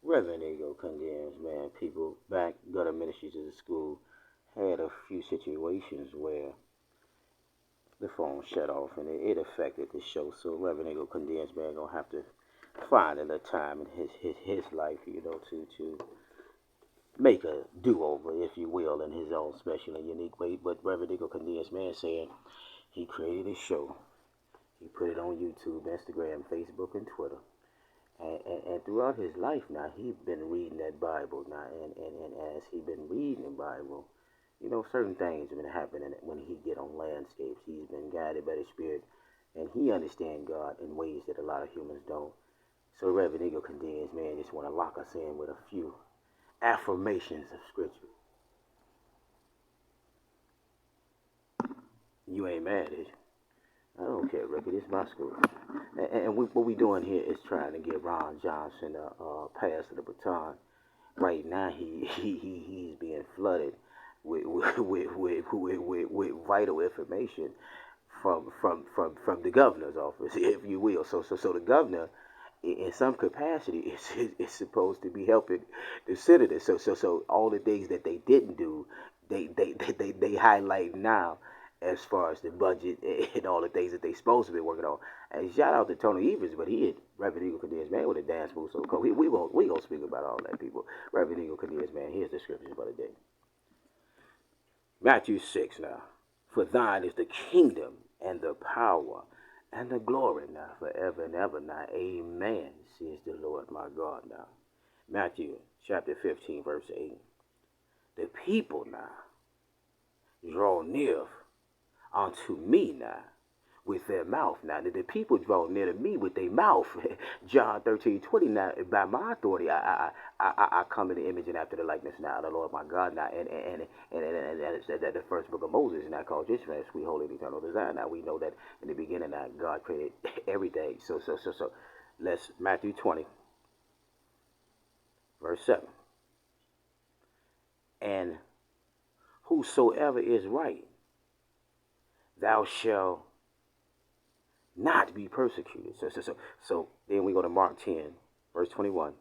Reverend Ego condemns, man, people back gutter ministries of the school had a few situations where the phone shut off and it affected the show. So Reverend Ego condemns, man, gonna have to find a little time in his life, to make a do-over, if you will, in his own special and unique way. But Reverend Ego condemns, man, saying he created a show. He put it on YouTube, Instagram, Facebook, and Twitter. And throughout his life now, he's been reading that Bible now, and as he been reading the Bible, certain things have been happening when he get on landscapes. He's been guided by the Spirit, and he understands God in ways that a lot of humans don't. So Reverend Eagle condemns, man, just want to lock us in with a few affirmations of Scripture. You ain't mad, is you? I don't care, Ricky. This is my school. What we doing here is trying to get Ron Johnson a pass of the baton. Right now, he's being flooded with vital information from the governor's office, if you will. So the governor, in some capacity, is supposed to be helping the senators. So all the things that they didn't do, they highlight now as far as the budget and all the things that they supposed to be working on. And shout out to Tony Evers, but he had Reverend Eagle Cadence, man, with a dance move so cool. We gonna speak about all that, people. Reverend Eagle Cadence, man, here's the scriptures for the day. Matthew 6 now. For thine is the kingdom and the power and the glory now forever and ever now. Amen, says the Lord my God now. Matthew chapter 15, verse 8. The people now draw near unto me now with their mouth. Now, the people draw near to me with their mouth. John 13:20. Now, by my authority, I come in the image and after the likeness now, the Lord my God now. And it's that the first book of Moses, and I call this man sweet, holy, and eternal design. Now, we know that in the beginning, now, God created everything. So, let's, Matthew 20, verse 7. And whosoever is right, thou shalt not be persecuted. So then we go to Mark 10, verse 21.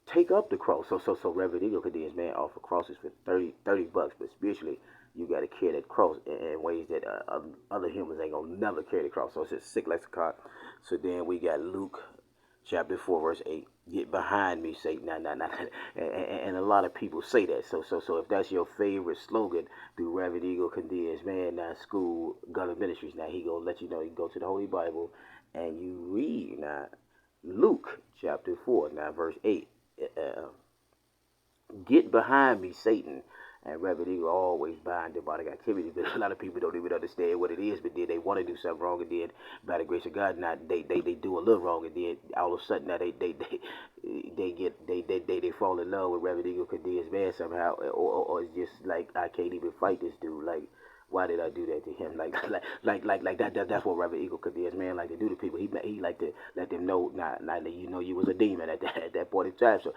Take up the cross. So Reverend Eagle Cadence, man, offer crosses for 30 bucks, but spiritually, you got to carry that cross in ways that other humans ain't going to never carry the cross. So it's a sick lexicon. So then we got Luke chapter 4, verse 8. Get behind me, Satan. Nah. And a lot of people say that. So if that's your favorite slogan, do Reverend Eagle Condemns, man, now school, government ministries. Now he gonna let you know you go to the Holy Bible and you read now Luke chapter 4, now verse 8. Get behind me, Satan. And Reverend Eagle always bind demonic activity, but a lot of people don't even understand what it is. But then they want to do something wrong, and then by the grace of God, now they do a little wrong, and then all of a sudden now they fall in love with Reverend Eagle Cadence, man, somehow, or it's just like I can't even fight this dude. Like, why did I do that to him? Like that's what Reverend Eagle Cadence, man, like to do to people. He like to let them know, not that you was a demon at that point in time. So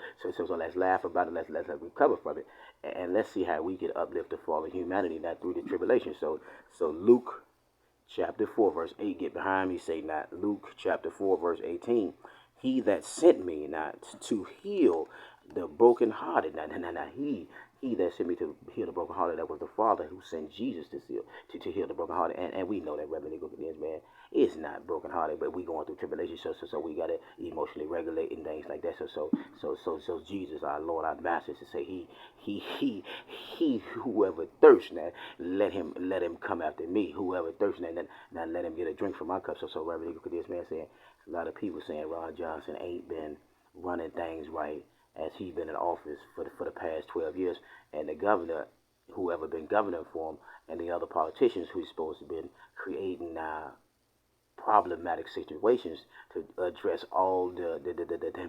let's laugh about it. Let's recover from it, and let's see how we can uplift the fallen humanity not through the tribulation. So Luke chapter 4, verse 8. Get behind me, say not. Luke chapter 4, verse 18. He that sent me not to heal the brokenhearted. Now, he that sent me to heal the brokenhearted, that was the Father who sent Jesus to heal the brokenhearted. And we know that Reverend Eagle is, man, is not brokenhearted, but we going through tribulation, so we got to emotionally regulate and things like that. So Jesus, our Lord, our Master, to say he whoever thirsts, now let him come after me. Whoever thirsts, now let him get a drink from my cup. So Reverend Eagle this man saying, a lot of people saying Ron Johnson ain't been running things right as he been in office for the past 12 years, and the governor, whoever been governing for him, and the other politicians who's supposed to been creating problematic situations to address all the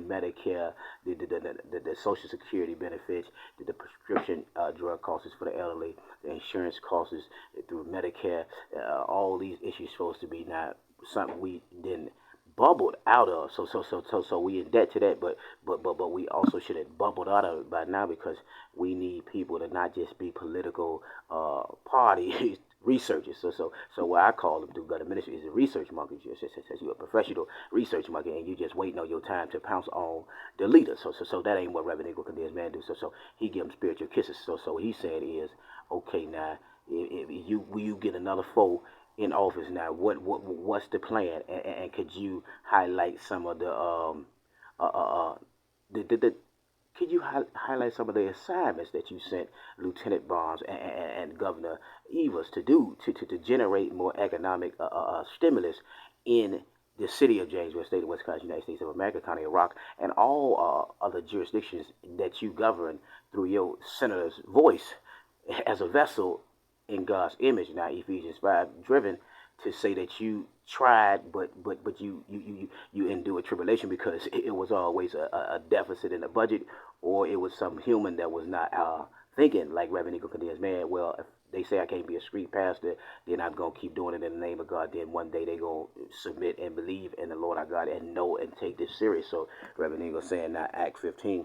Medicare, the Social Security benefits, the prescription drug costs for the elderly, the insurance costs through Medicare. All these issues supposed to be not something we didn't bubbled out of. So we in debt to that, but we also should have bubbled out of it by now, because we need people to not just be political parties researchers. So what I call them through gutter ministry is a research monkey. You're a professional research monkey, and you just waiting on your time to pounce on the leader. So that ain't what Reverend Eagle Condemns Man do. So he give them spiritual kisses. So what he said is, okay, now if you will you get another foe in office now? What's the plan? And could you highlight some of uh, uh, uh the could you highlight some of the assignments that you sent Lieutenant Barnes and Governor Evers to do to generate more economic stimulus in the city of Janesville, state of Wisconsin, United States of America, County of Rock, and all other jurisdictions that you govern through your senator's voice as a vessel in God's image. Now, Ephesians 5, driven to say that you tried, but you endured tribulation because it was always a deficit in the budget, or it was some human that was not thinking like Reverend Eagle Condemns Man. Well, if they say I can't be a street pastor, then I'm gonna keep doing it in the name of God. Then one day they gonna submit and believe in the Lord our God and know and take this serious. So Reverend Eagle saying now, Acts 15,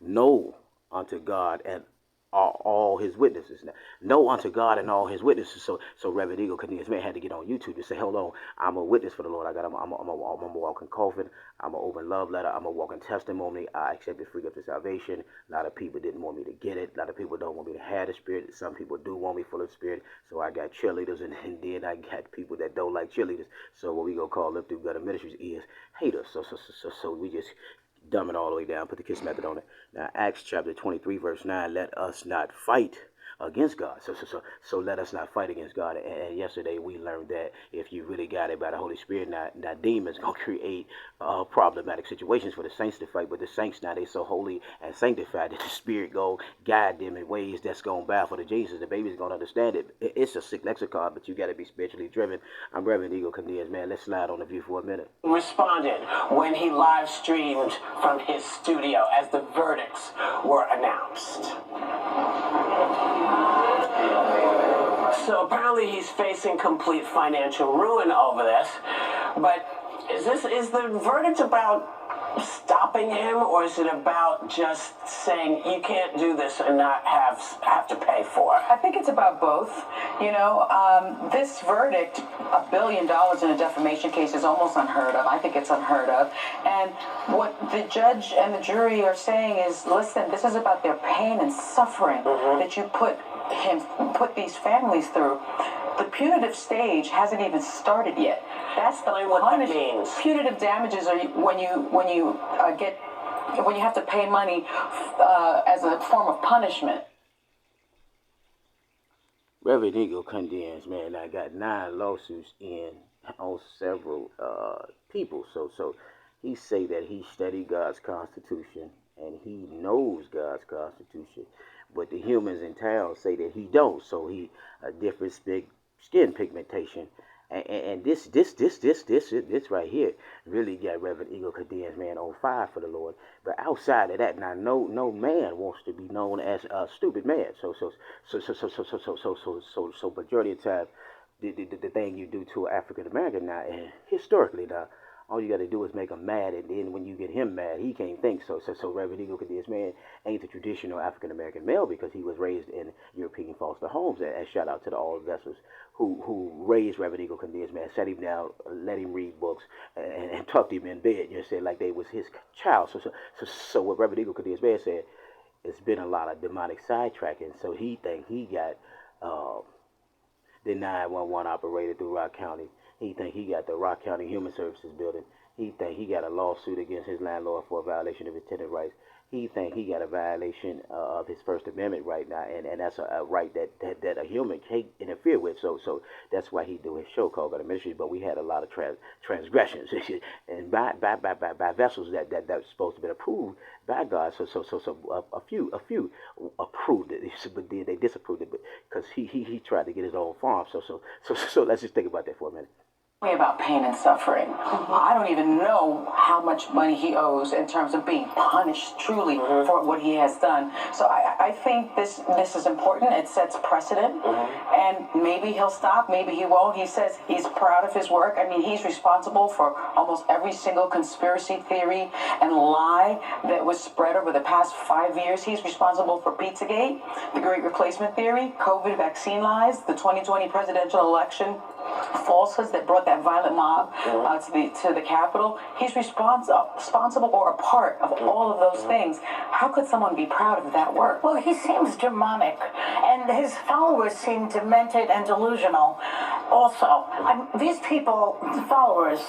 know unto God and all his witnesses. Now, know unto God and all his witnesses. So Reverend Eagle Condemns Man had to get on YouTube to say, hold on, I'm a witness for the Lord. I'm a walking coffin. I'm an open love letter. I'm a walking testimony. I accepted free gift of salvation. A lot of people didn't want me to get it. A lot of people don't want me to have the Spirit. Some people do want me full of Spirit. So I got cheerleaders, and then I got people that don't like cheerleaders. So what we gonna call them through gutter ministries is haters. So we just dumb it all the way down, put the kiss method on it. Now, Acts chapter 23, verse 9, let us not fight against God. So let us not fight against God. And yesterday we learned that if you really got it by the Holy Spirit, now demons going to create problematic situations for the saints to fight. But the saints now, they so holy and sanctified that the Spirit go guide them in ways that's going to baffle the Jesus. The baby's going to understand it. It's a sick lexicon, but you got to be spiritually driven. I'm Reverend Eagle Condemns Man. Let's slide on the view for a minute. Responded when he live streamed from his studio as the verdicts were announced. So apparently he's facing complete financial ruin over this. But is the verdict about stopping him, or is it about just saying you can't do this and not have to pay for it? I think it's about both. You know, this verdict, $1 billion in a defamation case, is almost unheard of. I think it's unheard of. And what the judge and the jury are saying is, listen, this is about their pain and suffering that you put these families through. The punitive stage hasn't even started yet. That's the punishment. Punitive damages are when you have to pay money as a form of punishment. Reverend Eagle Condemns Man. I got 9 lawsuits in on several people. So he say that he studied God's Constitution and he knows God's Constitution, but the humans in town say that he don't. So he a different skin pigmentation, and this right here really got Reverend Eagle Condemns Man on fire for the Lord. But outside of that, now no man wants to be known as a stupid man. So majority of the time, the thing you do to an African American now, and historically now, all you got to do is make him mad, and then when you get him mad, he can't think. So Reverend Eagle Condemns Man ain't the traditional African American male because he was raised in European foster homes. And shout out to the all vessels who raised Reverend Eagle Condemns Man, sat him down, let him read books, and tucked him in bed. You know, said like they was his child. So what Reverend Eagle Condemns Man said, it's been a lot of demonic sidetracking. So he think he got the 911 operator through Rock County. He think he got the Rock County Human Services building. He think he got a lawsuit against his landlord for a violation of his tenant rights. He think he got a violation of his First Amendment right now, and that's a right that a human can't interfere with. So that's why he do his show called Gutter Ministry. But we had a lot of transgressions, and by vessels that's supposed to be approved by God. So a few approved it, but then they disapproved it because he tried to get his own farm. So let's just think about that for a minute. About pain and suffering. I don't even know how much money he owes in terms of being punished truly for what he has done. So I think this is important. It sets precedent, and maybe he'll stop, maybe he won't. He says he's proud of his work. I mean, he's responsible for almost every single conspiracy theory and lie that was spread over the past 5 years. He's responsible for Pizzagate, the Great Replacement Theory, COVID vaccine lies, the 2020 presidential election falsehoods that brought that violent mob to the Capitol. He's responsible or a part of all of those things. How could someone be proud of that work? Well, he seems demonic, and his followers seem demented and delusional. Also, these people, the followers,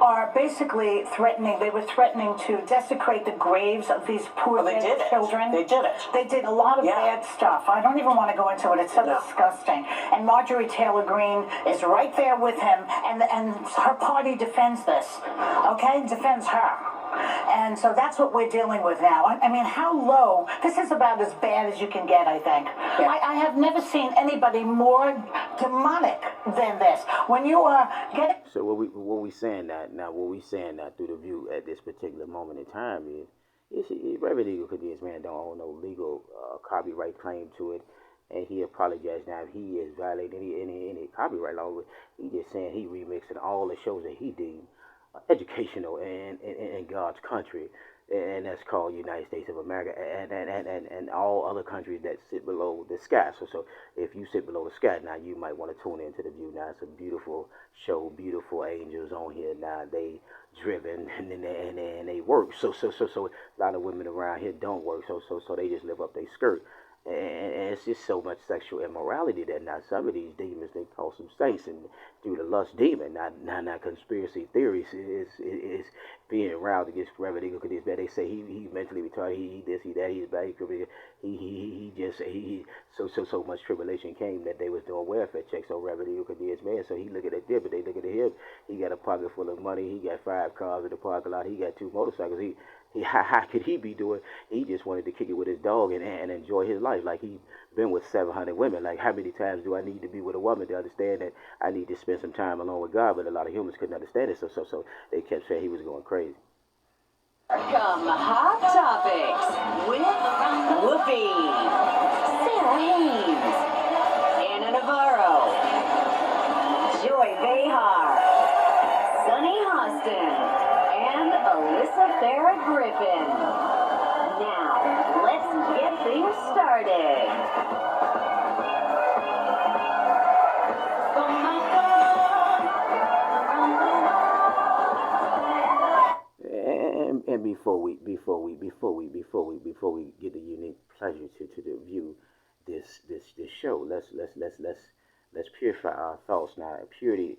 are basically threatening. They were threatening to desecrate the graves of these poor dead children. They did it. They did a lot of bad stuff. I don't even want to go into it. It's so disgusting. And Marjorie Taylor Greene is right there with him, and her party defends this. Okay, defends her. And so that's what we're dealing with now. I mean, how low? This is about as bad as you can get, I think. Yeah. I have never seen anybody more demonic than this. When you are getting... So what we saying that through the view at this particular moment in time is Reverend Eagle Cadillas, man, don't own no legal copyright claim to it. And he apologized now if he is violating any copyright law. He just saying he remixing all the shows that he deemed educational in God's country, and that's called United States of America, and all other countries that sit below the sky. So if you sit below the sky now, you might want to tune into the view. Now it's a beautiful show, beautiful angels on here. Now they driven and they work. So a lot of women around here don't work. So they just live up their skirt. And it's just so much sexual immorality that now some of these demons, they call some saints, and through the lust demon, now conspiracy theories is being around against Reverend Eagle Cadillas. They say he mentally retarded, he this, he that, he's bad, he so much tribulation came that they was doing welfare checks on Reverend Eagle Cadillas, man. So he looking at them, but they looking at him. He got a pocket full of money. He got 5 cars in the parking lot. He got 2 motorcycles. How could he be doing? He just wanted to kick it with his dog and enjoy his life. Like he been with 700 women. Like how many times do I need to be with a woman to understand that I need to spend some time alone with God? But a lot of humans couldn't understand it. So they kept saying he was going crazy. Come Hot Topics with Whoopi, Sarah Haynes, Anna Navarro, Joy Behar, Sunny Hostin, and Alyssa Farah Griffin. Now, let's get things started. And before we get the unique pleasure to view this show, let's purify our thoughts. Now, purity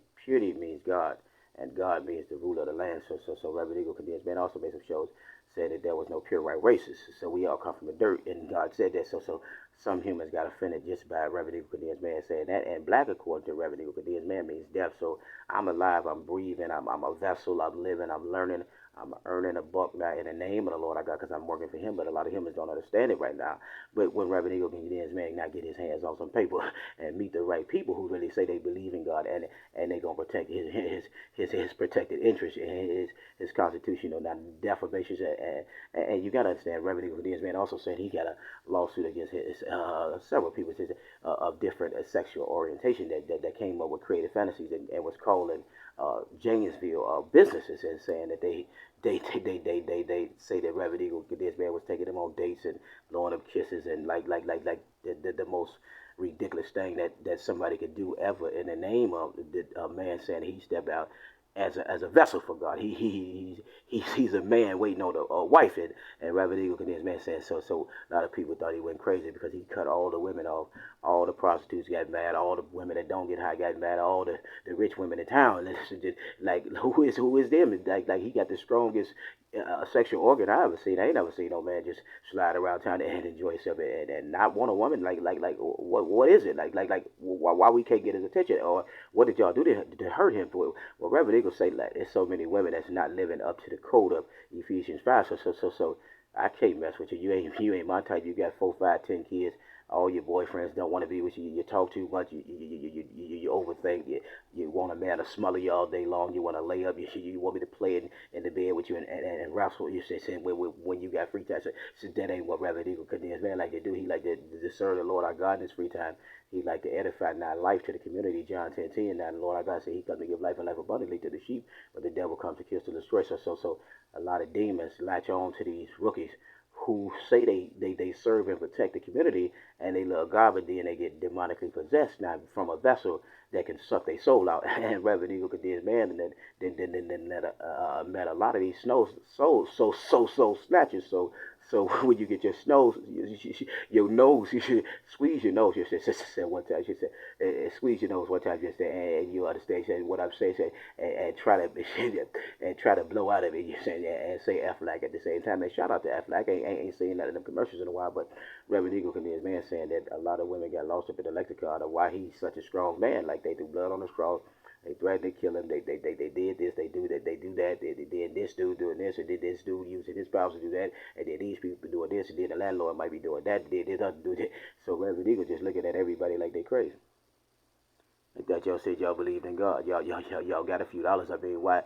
means God, and God means the ruler of the land. So Reverend Eagle Cadillas, man, also made some shows said that there was no pure white races. So we all come from the dirt, and God said that. So some humans got offended just by Reverend Eagle Cadillas, man, saying that. And black, according to Reverend Eagle Cadillas, man, means death. So I'm alive, I'm breathing, I'm a vessel, I'm living, I'm learning. I'm earning a buck now in the name of the Lord I got, because I'm working for him. But a lot of humans don't understand it right now. But when Reverend Eagle Cadillas, man, now get his hands on some paper and meet the right people who really say they believe in God, and they gonna protect his protected interest and his constitutional defamations. And you gotta understand, Reverend Eagle Cadillas, man, also said he got a lawsuit against his several people of different sexual orientation that came up with creative fantasies and was calling Janesville businesses and saying that they say that Reverend Eagle Cadillas, man, was taking them on dates and blowing them kisses and like the most ridiculous thing that somebody could do ever in the name of a man saying he stepped out as a vessel for God. He's a man waiting on a wife, and Reverend Eagle Cadillas, man, saying so a lot of people thought he went crazy because he cut all the women off. All the prostitutes got mad. All the women that don't get high got mad. All the rich women in town. Like who is them? Like he got the strongest sexual organ I ever seen. I ain't never seen no man just slide around town and enjoy himself and not want a woman. Like what is it? Like why we can't get his attention? Or what did y'all do to hurt him? Well, Reverend Eagle say like there's so many women that's not living up to the code of Ephesians 5. So I can't mess with you. You ain't my type. You got 4, 5, 10 kids. all your boyfriends don't want to be with you. You talk too much. You overthink. You want a man to smother you all day long. You want to lay up. You want me to play in the bed with you and wrestle. You say when you got free time. So that ain't what Reverend Eagle Condensed Man like to do. He like to serve the Lord our God in his free time. He like to edify not life to the community. John 10:10. Now the Lord our God said he come to give life and life abundantly to the sheep, but the devil comes to kill, to destroy. So a lot of demons latch on to these rookies who say they serve and protect the community and they love God, but then they get demonically possessed now from a vessel that can suck their soul out. And Reverend Eagle Condensed Man and then met a lot of these soul snatchers. So when you get your your nose, you should squeeze your nose. You said one time. She said, squeeze your nose one time. You said, and you understand what I'm saying. And try to and try to blow out of it. You say and say Aflac at the same time. And shout out to Aflac. Ain't saying that in the commercials in a while, but Reverend Eagle Condensed Man saying that a lot of women got lost up in the lexicon of why he's such a strong man. Like they threw blood on his cross. They threatened to kill him. They did this. They do that. They do that. They did this dude doing this, or did this dude using his spouse to do that, and then these people doing this, and then the landlord might be doing that. Did this other do that. So Reverend Eagle just looking at everybody like they crazy. Like that y'all said y'all believed in God. Y'all got a few dollars. I mean, why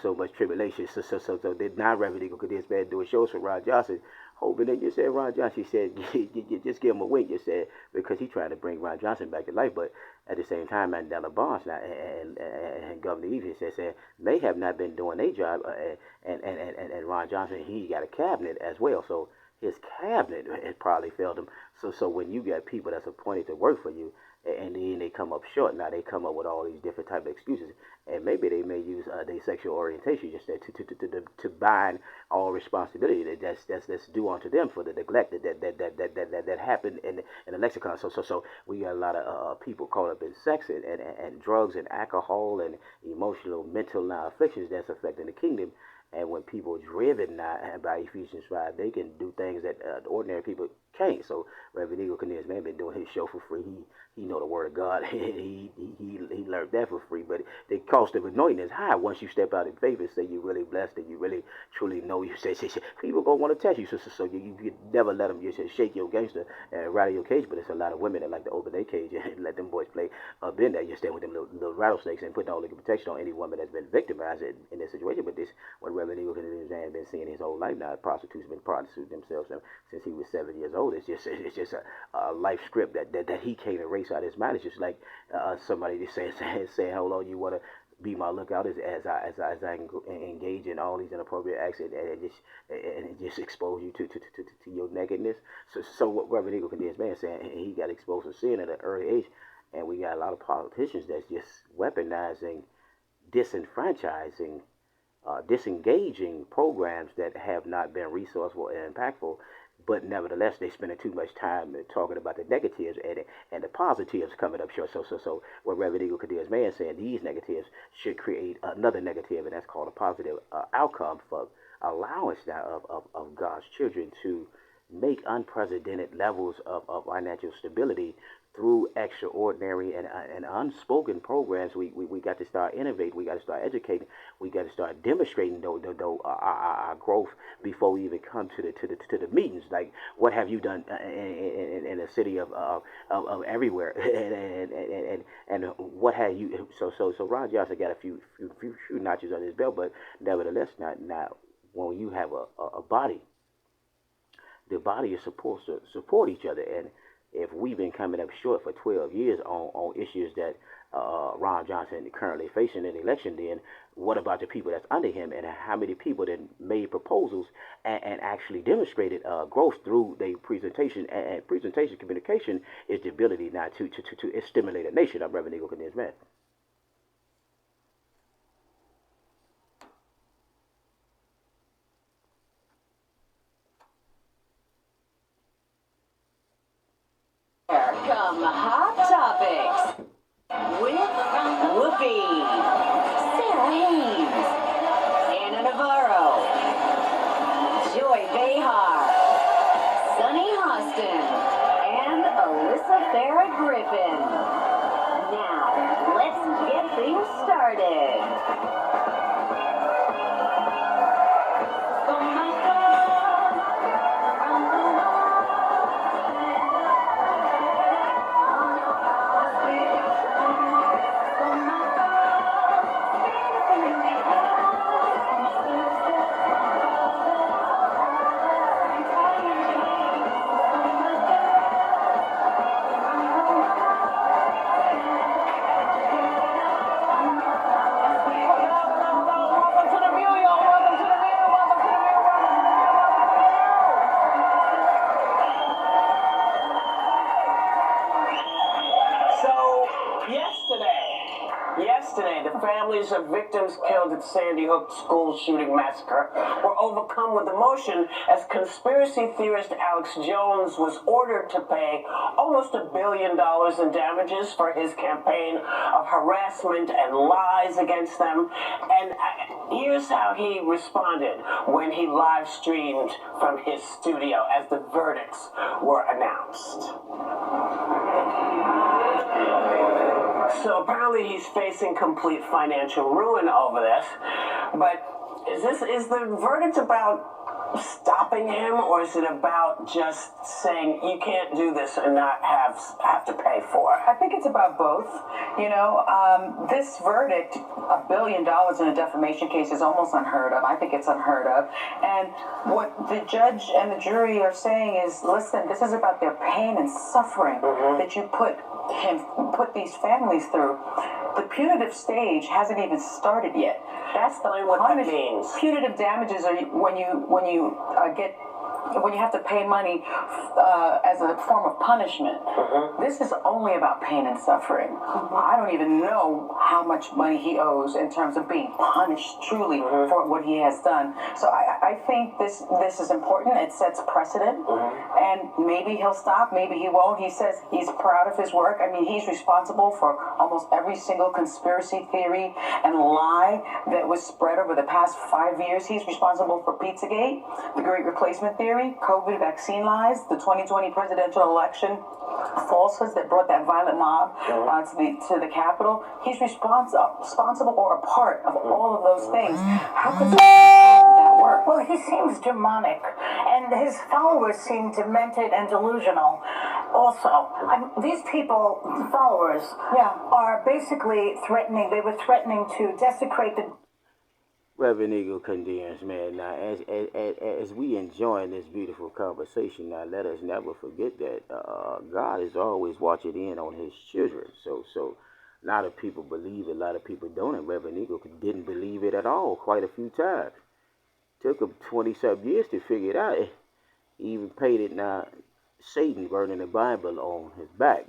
so much tribulation? So did not Reverend Eagle Condensed Man doing shows for Ron Johnson? Hoping that you said Ron Johnson. She said you just give him a wink. You said because he trying to bring Ron Johnson back to life, but at the same time, Mandela Barnes now and Governor Evans said may have not been doing their job, and Ron Johnson he got a cabinet as well, so his cabinet has probably failed him. So when you got people that's appointed to work for you, and then they come up short. Now they come up with all these different type of excuses, and maybe they may use their sexual orientation just to bind all responsibility that's due onto them for the neglect that happened in the lexicon. So we got a lot of people caught up in sex and drugs and alcohol and emotional mental afflictions that's affecting the kingdom. And when people are driven now by Ephesians 5, they can do things that ordinary people can't. So Reverend Eagle Condensed Man been doing his show for free. He know the word of God. he learned that for free. But the cost of anointing is high. Once you step out in faith and say you're really blessed and you really truly know you say people gonna want to test you. So you never let them just shake your gangster and rattle your cage. But it's a lot of women that like to open their cage and let them boys play in there. You stand with them little rattlesnakes and put all the protection on any woman that's been victimized in this situation. But this what Reverend Eagle Condensed Man been seeing his whole life now. Prostitutes been prostituting themselves since he was 7 years old. It's just a life script that he can't erase out his mind. It's just like somebody just saying, "Hold on, you want to be my lookout as I engage in all these inappropriate acts and it just expose you to your nakedness." So what Reverend Eagle Condensed Man saying, he got exposed to sin at an early age, and we got a lot of politicians that's just weaponizing, disenfranchising, disengaging programs that have not been resourceful and impactful, but nevertheless they spending too much time talking about the negatives and the positives coming up short. So what Reverend Eagle Condensed Man saying, these negatives should create another negative, and that's called a positive outcome for allowance now of God's children to make unprecedented levels of financial stability through extraordinary and unspoken programs. We got to start innovating. We got to start educating. We got to start demonstrating our growth before we even come to the meetings. Like, what have you done in a city of everywhere, and what have you? So Ron Johnson got a few notches on his belt, but nevertheless, not when you have a body. The body is supposed to support each other, and if we've been coming up short for 12 years on issues that Ron Johnson currently facing in the election, then what about the people that's under him, and how many people that made proposals and actually demonstrated growth through their presentation? And presentation communication is the ability now to stimulate a nation. I'm Reverend Eagle Condensed Man. Here come Hot Topics with Whoopi, Sarah Haynes, Anna Navarro, Joy Behar, Sunny Hostin, and Alyssa Farah Griffin. Now, let's families of victims killed at Sandy Hook school shooting massacre were overcome with emotion as conspiracy theorist Alex Jones was ordered to pay almost $1 billion in damages for his campaign of harassment and lies against them. And here's how he responded when he live streamed from his studio as the verdicts were announced. So apparently he's facing complete financial ruin over this. But is the verdict about stopping him, or is it about just saying you can't do this and not have to pay for it? I think it's about both. This verdict, $1 billion in a defamation case, is almost unheard of. I think it's unheard of. And what the judge and the jury are saying is, listen, this is about their pain and suffering that you put these families through. The punitive stage hasn't even started yet. That's the what that means. Punitive damages are when you have to pay money as a form of punishment. This is only about pain and suffering. I don't even know how much money he owes in terms of being punished truly for what he has done. So I think this is important. It sets precedent, and maybe he'll stop, maybe he won't. He says he's proud of his work. I mean, he's responsible for almost every single conspiracy theory and lie that was spread over the past 5 years. He's responsible for Pizzagate, the Great Replacement Theory, COVID vaccine lies, the 2020 presidential election falsehoods that brought that violent mob to the Capitol. He's responsible or a part of all of those things. How could that work? Well, he seems demonic, and his followers seem demented and delusional. Also, these people, the followers, are basically threatening. They were threatening to desecrate the. Reverend Eagle condemns, man. Now, as we enjoying this beautiful conversation, now let us never forget that God is always watching in on His children. So a lot of people believe it, a lot of people don't, and Reverend Eagle didn't believe it at all quite a few times. Took him 20-some years to figure it out. He even paid it. Now, Satan burning the Bible on his back.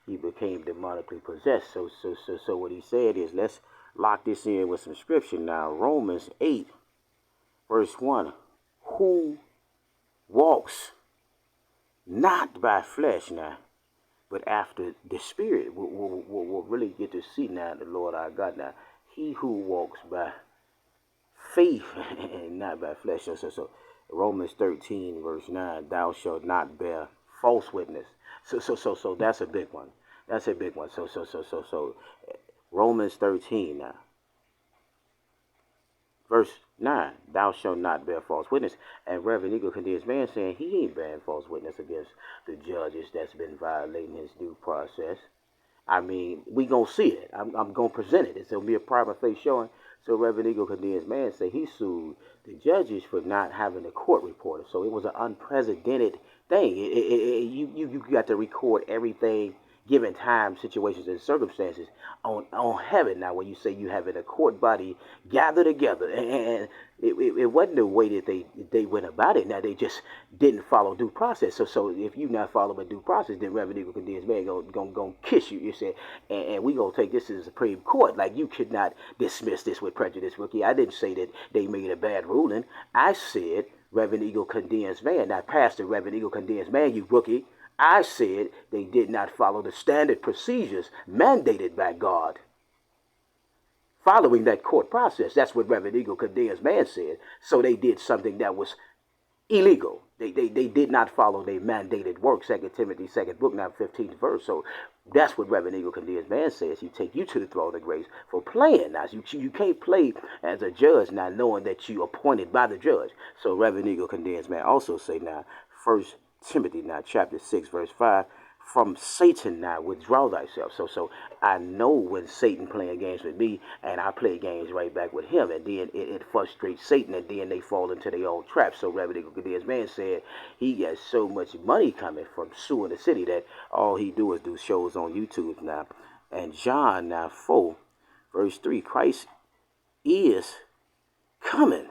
He became demonically possessed. So what he said is, let's lock this in with some scripture now. Romans 8, verse 1. Who walks not by flesh now, but after the Spirit. We'll really get to see now the Lord our God. Now, he who walks by faith and not by flesh. So Romans 13, verse 9, thou shalt not bear false witness. So that's a big one. That's a big one. So Romans 13 now. Verse 9, thou shalt not bear false witness. And Reverend Eagle condemns man saying he ain't bearing false witness against the judges that's been violating his due process. I mean, we going to see it. I'm going to present it. It's going to be a prima facie showing. So Reverend Eagle condemns man say he sued the judges for not having a court reporter. So it was an unprecedented thing. You got to record everything, given time, situations, and circumstances on heaven. Now, when you say you having a court body gather together, and it wasn't the way that they went about it. Now, they just didn't follow due process. So if you not following due process, then Reverend Eagle condemns man gonna kiss you. You said, and we gonna take this to the Supreme Court. Like, you could not dismiss this with prejudice, rookie. I didn't say that they made a bad ruling. I said Reverend Eagle condemns man. Now, Pastor Reverend Eagle condemns man, you rookie. I said they did not follow the standard procedures mandated by God following that court process. That's what Reverend Eagle condemns man said. So they did something that was illegal. They did not follow their mandated work. 2 Timothy 2nd book, now 15th verse. So that's what Reverend Eagle condemns man says. He take you to the throne of grace for playing. Now, you can't play as a judge not knowing that you appointed by the judge. So Reverend Eagle condemns man also say now, 1 Timothy now, chapter 6, verse 5, from Satan now withdraw thyself. So I know when Satan playing games with me, and I play games right back with him, and then it frustrates Satan, and then they fall into their own trap. So Reverend Eagle Cadence man said he got so much money coming from suing the city that all he do is do shows on YouTube now. And John now 4, verse 3, Christ is coming.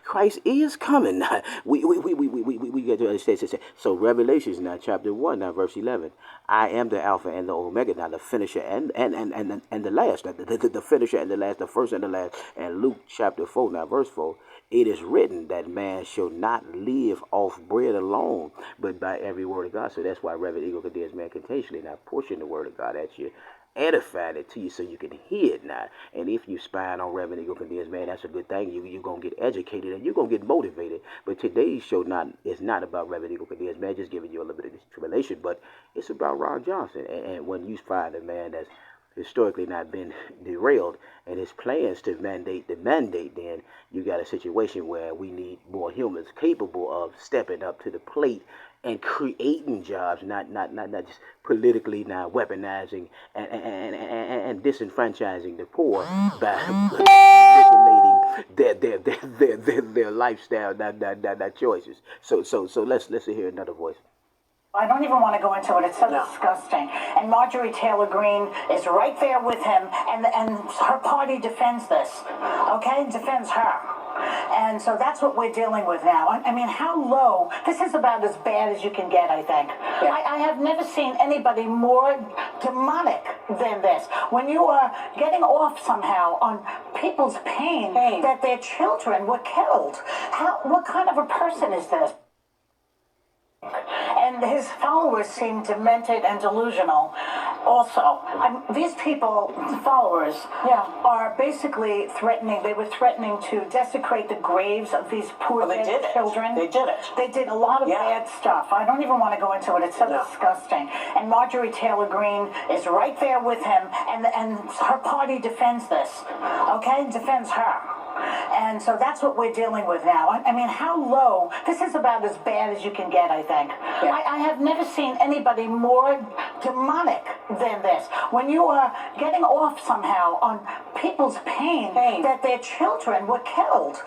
Christ is coming. We got to understand. So Revelations now, chapter 1, now verse 11. I am the Alpha and the Omega, now the finisher and the last, the finisher and the last, the first and the last. And Luke chapter 4, now verse 4. It is written that man shall not live off bread alone, but by every word of God. So that's why Reverend Eagle Cadez, man, continuously now pushing the word of God at you, edifying it to you so you can hear it now. And if you spying on Reverend Eagle Cadez, man, that's a good thing. You're going to get educated and you're going to get motivated. But today's show is not about Reverend Eagle Cadez, man, just giving you a little bit of this tribulation, but it's about Ron Johnson. And when you find a man that's historically not been derailed and his plans to mandate the mandate, then you got a situation where we need more humans capable of stepping up to the plate and creating jobs, not just politically now weaponizing and disenfranchising the poor by manipulating their lifestyle, not choices. So let's hear another voice. I don't even want to go into it. It's so disgusting. And Marjorie Taylor Greene is right there with him, and her party defends this. Okay, defends her. And so that's what we're dealing with now. I mean, how low? This is about as bad as you can get, I think. Yeah. I have never seen anybody more demonic than this. When you are getting off somehow on people's pain. That their children were killed. What kind of a person is this? And his followers seem demented and delusional. Also, these people, followers, are basically threatening. They were threatening to desecrate the graves of these poor children. They did it. They did a lot of bad stuff. I don't even want to go into it. It's so disgusting. And Marjorie Taylor Greene is right there with him, and her party defends this. Okay, defends her. And so that's what we're dealing with now. I mean, how low? This is about as bad as you can get, I think. Yeah. I have never seen anybody more demonic than this. When you are getting off somehow on people's pain. That their children were killed.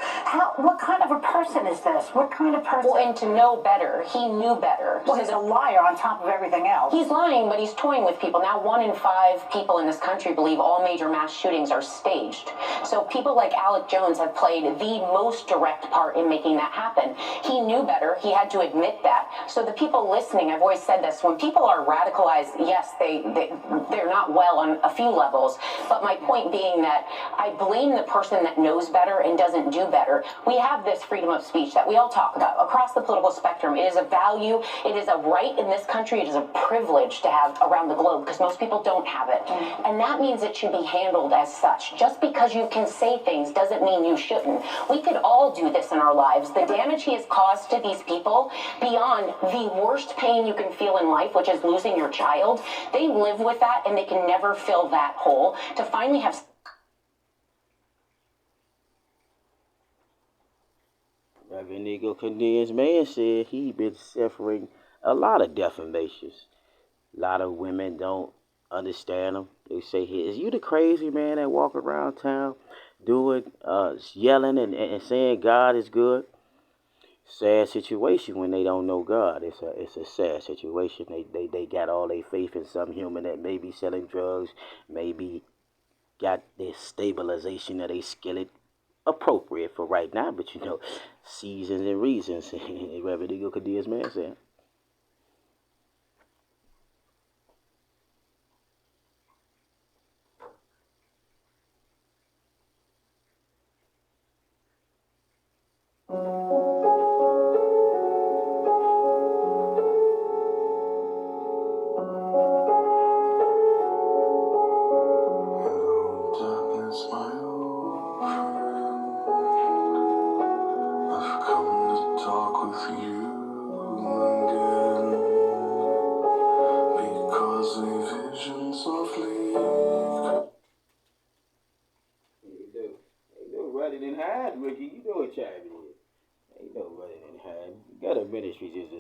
What kind of a person is this? What kind of person? Well, and to know better, he knew better. Well, he's a liar on top of everything else. He's lying, but he's toying with people. Now, 1 in 5 people in this country believe all major mass shootings are staged. So people like Alec Jones have played the most direct part in making that happen. He knew better. He had to admit that. So the people listening, I've always said this, when people are radicalized, yes, they're not well on a few levels. But my point being that I blame the person that knows better and doesn't do better. We have this freedom of speech that we all talk about across the political spectrum. It is a value. It is a right in this country. It is a privilege to have around the globe because most people don't have it. And that means it should be handled as such. Just because you can say things doesn't mean you shouldn't. We could all do this in our lives. The damage he has caused to these people, beyond the worst pain you can feel in life, which is losing your child, they live with that and they can never fill that hole. To finally have... Reverend Eagle Cadez, man, said he been suffering a lot of defamations. A lot of women don't understand him. They say, is you the crazy man that walk around town doing, yelling and saying God is good? Sad situation when they don't know God. It's a sad situation. They got all their faith in some human that may be selling drugs, maybe got their stabilization of their skillet appropriate for right now, but seasons and reasons. Reverend Eagle Cadez, man, said.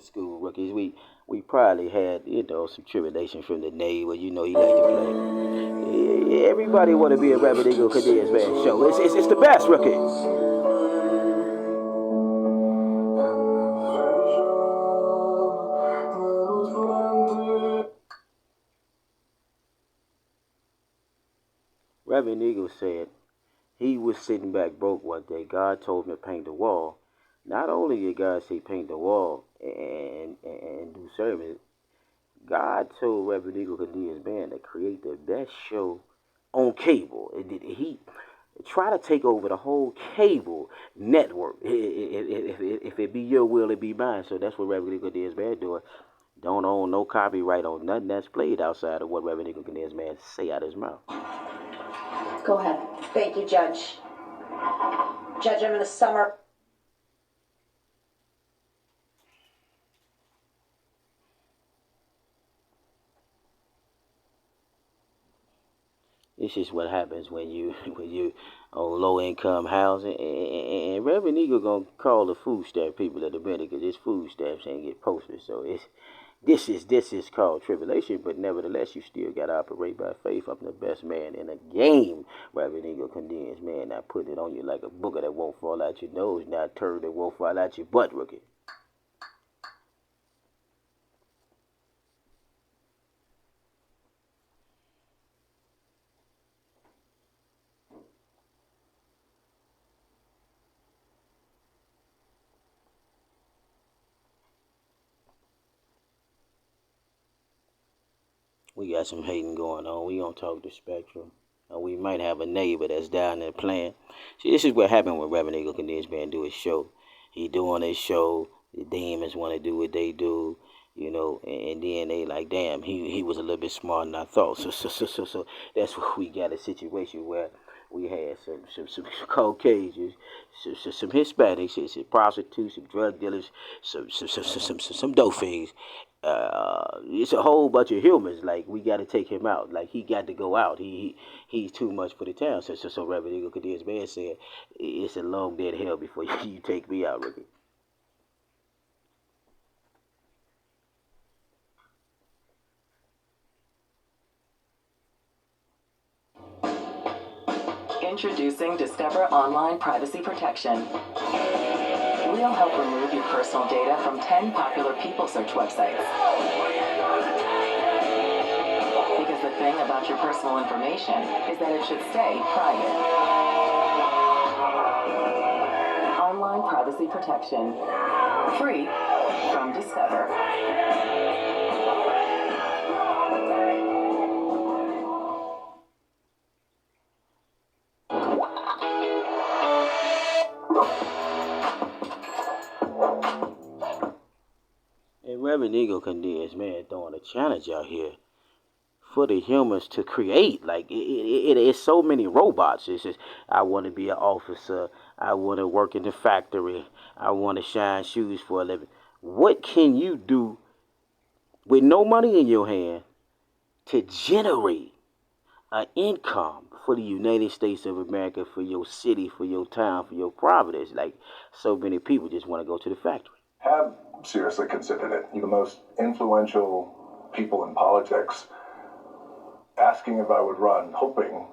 School rookies, we probably had some tribulation from the Navy where he like to play. Everybody want to be a Reverend Eagle Cadez, man. Show it's the best, rookie. Reverend Eagle said he was sitting back broke one day. God told him to paint the wall. Not only did God say paint the wall and do service, God told Reverend Eagle Cornelius Band to create the best show on cable. He try to take over the whole cable network. If it be your will, it be mine. So that's what Reverend Eagle Cornelius Band doing. Don't own no copyright on nothing that's played outside of what Reverend Eagle Cornelius Band say out his mouth. Go ahead. Thank you, Judge. Judge, I'm in the summer. This is what happens when you on low income housing, and Reverend Eagle gonna call the food stamp people at the minute because his food stamps ain't get posted. So this is called tribulation, but nevertheless you still gotta operate by faith. I'm the best man in the game. Reverend Eagle condemns man, not putting it on you like a booger that won't fall out your nose, not a turd that won't fall out your butt, rookie. We got some hating going on. We gonna talk the spectrum. We might have a neighbor that's down there playing. See, this is what happened when Reverend Eagle Cornelius Band do his show. He doing his show. The demons want to do what they do, and then they like, damn, he was a little bit smarter than I thought. So that's where we got a situation where we had some Caucasians, some Hispanics, some prostitutes, some drug dealers, some dope fiends. It's a whole bunch of humans. Like, we got to take him out. Like, he got to go out. He's too much for the town. So Reverend Eagle Cornelius Band said, it's a long dead hell before you take me out, Ricky. Introducing Discover Online Privacy Protection. We'll help remove your personal data from 10 popular people search websites. Because the thing about your personal information is that it should stay private. Online Privacy Protection. Free from Discover. Reverend Eagle Cornelius, man, throwing a challenge out here for the humans to create. Like, it's so many robots. It's just, I want to be an officer. I want to work in the factory. I want to shine shoes for a living. What can you do with no money in your hand to generate an income for the United States of America, for your city, for your town, for your province? Like, so many people just want to go to the factory. Have seriously considered it. You're the most influential people in politics, asking if I would run, hoping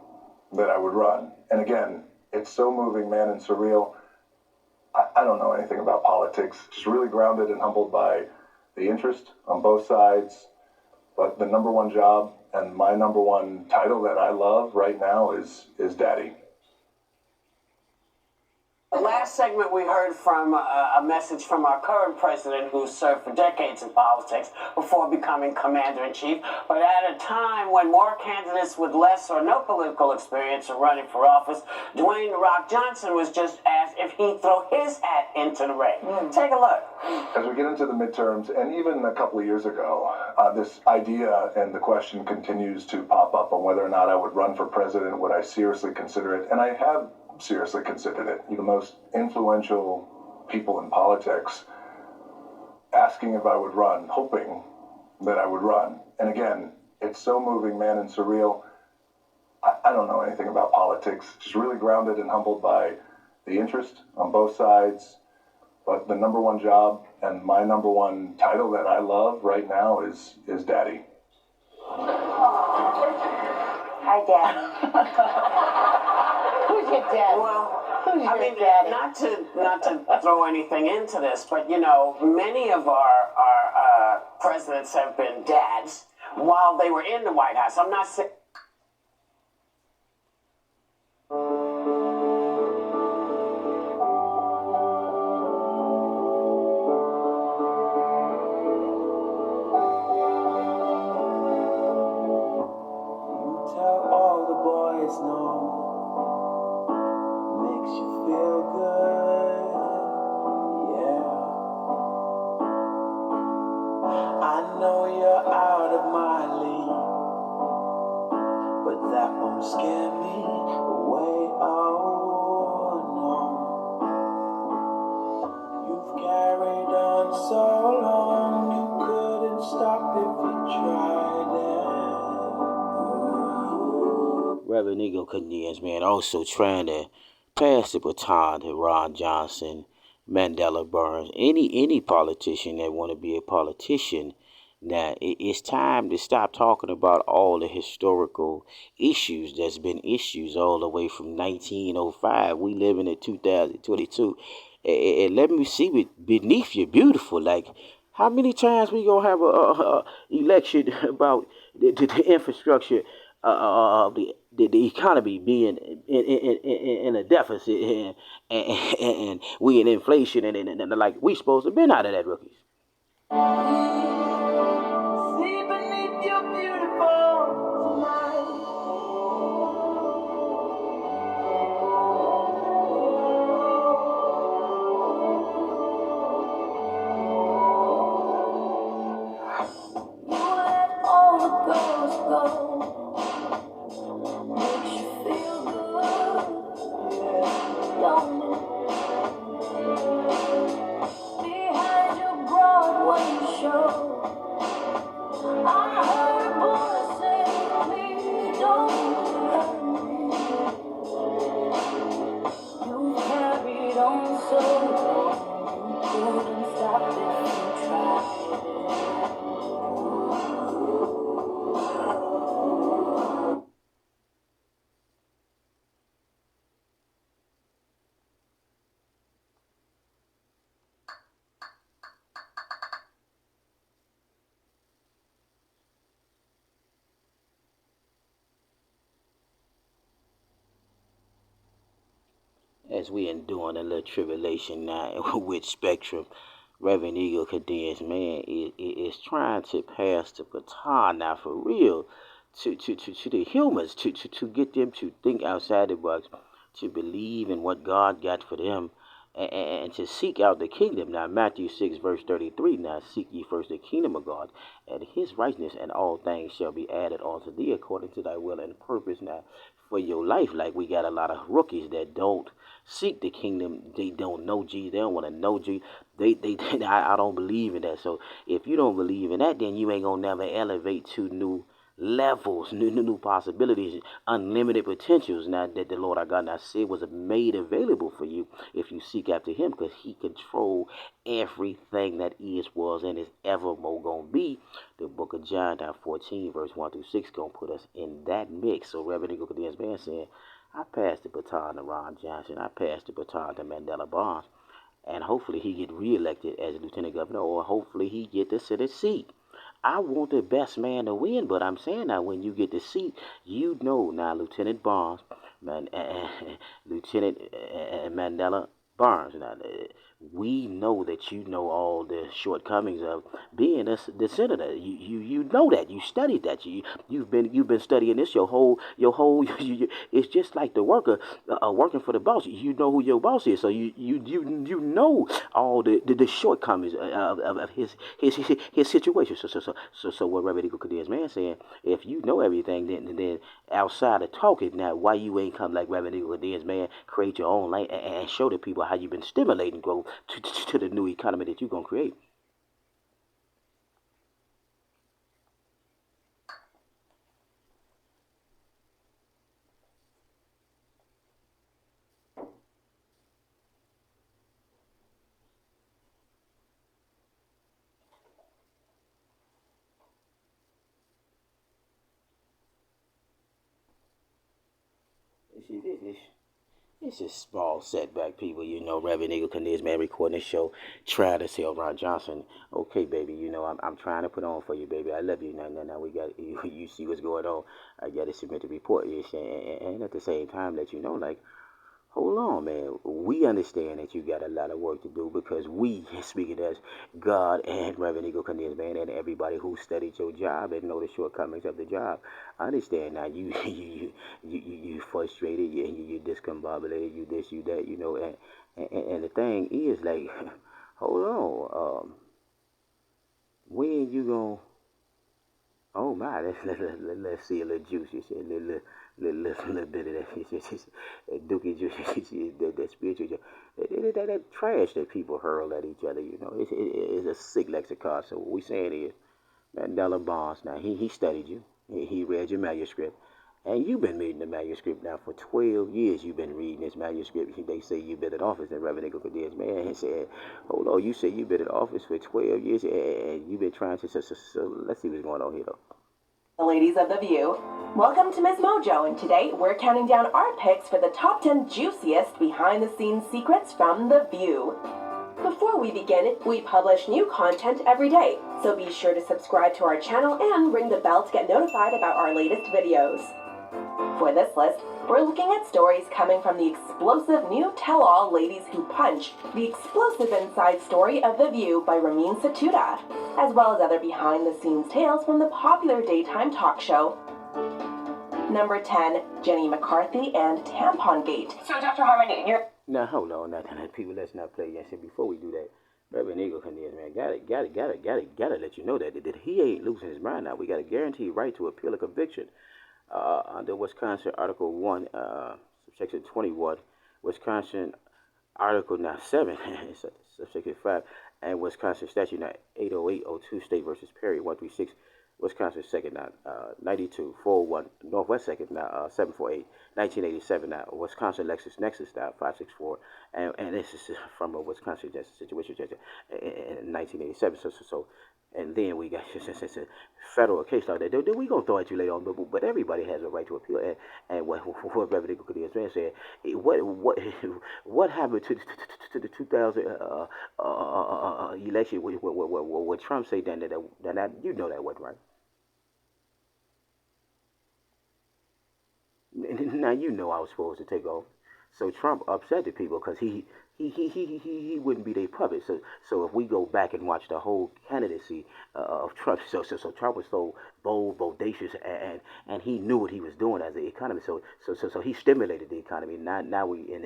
that I would run. And again, it's so moving, man, and surreal. I don't know anything about politics. Just really grounded and humbled by the interest on both sides. But the number one job and my number one title that I love right now is daddy. Last segment, we heard from a message from our current president, who served for decades in politics before becoming commander-in-chief. But at a time when more candidates with less or no political experience are running for office, Dwayne "The Rock" Johnson was just asked if he'd throw his hat into the ring. Take a look. As we get into the midterms, and even a couple of years ago, this idea and the question continues to pop up on whether or not I would run for president. Would I seriously consider it? And I have seriously considered it. You're the most influential people in politics, asking if I would run, hoping that I would run. And again, it's so moving, man, and surreal. I don't know anything about politics. Just really grounded and humbled by the interest on both sides. But the number one job and my number one title that I love right now is daddy. Hi, Daddy. Who's your daddy? Well, Who's your I mean, daddy? not to throw anything into this, but many of our presidents have been dads while they were in the White House. I'm not saying. won't scare me away. Oh no, you've carried on so long, you couldn't stop if you tried it. Reverend Eagle Cornelius, man, also trying to pass the baton to Ron Johnson, Mandela Barnes, any politician that want to be a politician. Now, it's time to stop talking about all the historical issues that's been issues all the way from 1905. We live in 2022. And let me see beneath you, beautiful. Like, how many times we gonna have a election about the infrastructure of the economy being in a deficit, and we in inflation, and like we supposed to been out of that, rookies. See beneath your beautiful smile. You let all the girls go. Makes you feel good, don't it? Behind your Broadway show, I heard a boy say, please don't hurt me. You carried on so long, you couldn't stop it, you tried it. As we enduring a little tribulation now with Spectrum, Reverend Eagle Cadence, man, is trying to pass the baton now for real to the humans, to get them to think outside the box, to believe in what God got for them, and to seek out the kingdom. Now, Matthew 6, verse 33, now seek ye first the kingdom of God and his righteousness, and all things shall be added unto thee according to thy will and purpose. Now, for your life, like we got a lot of rookies that don't seek the kingdom. They don't know Jesus. They don't want to know Jesus. I don't believe in that. So if you don't believe in that, then you ain't gonna never elevate to new levels, new possibilities, unlimited potentials. Now that the Lord our God now said was made available for you if you seek after Him, because He control everything that is, was, and is evermore gonna be. The book of John, 14, verse 1 through 6, gonna put us in that mix. So Reverend Eagle Cadence Man saying, I passed the baton to Ron Johnson. I passed the baton to Mandela Barnes. And hopefully he get reelected as lieutenant governor, or hopefully he get the Senate seat. I want the best man to win, but I'm saying now when you get the seat, you know now Lieutenant Barnes, Lieutenant Mandela Barnes. Now, we know that you know all the shortcomings of being the senator. You know that. You studied that. You've been studying this your whole it's just like the worker working for the boss. You know who your boss is, so you know all the shortcomings of his situation. So what Reverend Eagle Cadence Man saying, if you know everything, then outside of talking, now why you ain't come like Reverend Eagle Cadence Man, create your own lane and show the people how you've been stimulating growth to the new economy that you're gonna create. It's a small setback, people. You know, Reverend Eagle Cadence Man recording this show, trying to tell Ron Johnson, okay, baby, you know, I'm trying to put on for you, baby. I love you. Now we got, you see what's going on. I got to submit the report, and at the same time, let you know, like, hold on, man. We understand that you got a lot of work to do, because we, speaking as God and Reverend Eagle Cadence Man and everybody who studied your job and know the shortcomings of the job, understand now you you frustrated, you discombobulated, you this, you that, you know, and the thing is, like, hold on, when you gonna, oh my, let's see a little juice. You said little bit of that. Dookie, that spiritual, that trash that people hurl at each other. It's a sick lexicon. So what we saying is, Mandela Barnes. Now he studied you. He read your manuscript. And you've been reading the manuscript now for 12 years. You've been reading this manuscript. They say you've been in office. And Reverend Eagle Kadir's man, he said, hold on, you say you've been in office for 12 years and you've been trying to, so let's see what's going on here, though. Ladies of The View, welcome to Ms. Mojo, and today we're counting down our picks for the top 10 juiciest behind-the-scenes secrets from The View. Before we begin, we publish new content every day, so be sure to subscribe to our channel and ring the bell to get notified about our latest videos. For this list, we're looking at stories coming from the explosive new tell-all Ladies Who Punch, the explosive inside story of The View by Ramin Satuda, as well as other behind-the-scenes tales from the popular daytime talk show. Number 10, Jenny McCarthy and Tampon Gate. So, Dr. Harmon, you're... Now, hold on, now, people, let's not play against him. Before we do that, Reverend Eagle Kadir, man, gotta let you know that he ain't losing his mind now. We got a guaranteed right to appeal a conviction. Under Wisconsin Article 1, Section 21, Wisconsin Article 7, Subsection 5, and Wisconsin Statute 80802, State versus Perry 136, Wisconsin 2nd 92 401, Northwest 2nd 748, 1987 Wisconsin LexisNexis 564, and this is from a Wisconsin situation in 1987. So. And then we got federal case law that we gonna throw at you later on, but everybody has a right to appeal. And what Reverend Eagle Kadir's man said, what happened to the 2000 election? What Trump said that you know that wasn't right. Now you know I was supposed to take off. So Trump upset the people because he wouldn't be their puppet. So if we go back and watch the whole candidacy of Trump, so Trump was so bold, bodacious, and he knew what he was doing as an economist. So he stimulated the economy. Now we in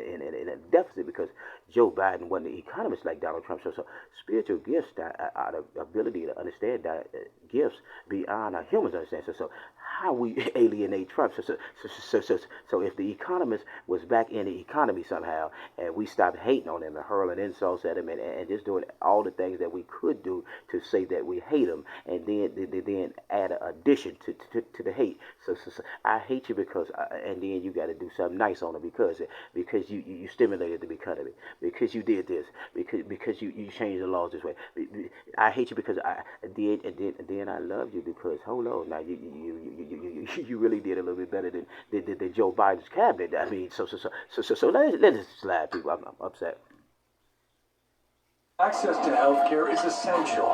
a deficit because Joe Biden wasn't an economist like Donald Trump. So spiritual gifts, our ability to understand that gifts beyond our humans understand. So how we alienate Trump. So if the economist was back in the economy somehow, and we stopped hating on him and hurling insults at him and just doing all the things that we could do to say that we hate him, and then add an addition to the hate. So I hate you because, and then you got to do something nice on him because you stimulated the economy, because you did this, because you changed the laws this way. I hate you because I did, and then I love you because, hold on, now you really did a little bit better than Joe Biden's cabinet. I mean, so let's slide, people. I'm upset. Access to health care is essential,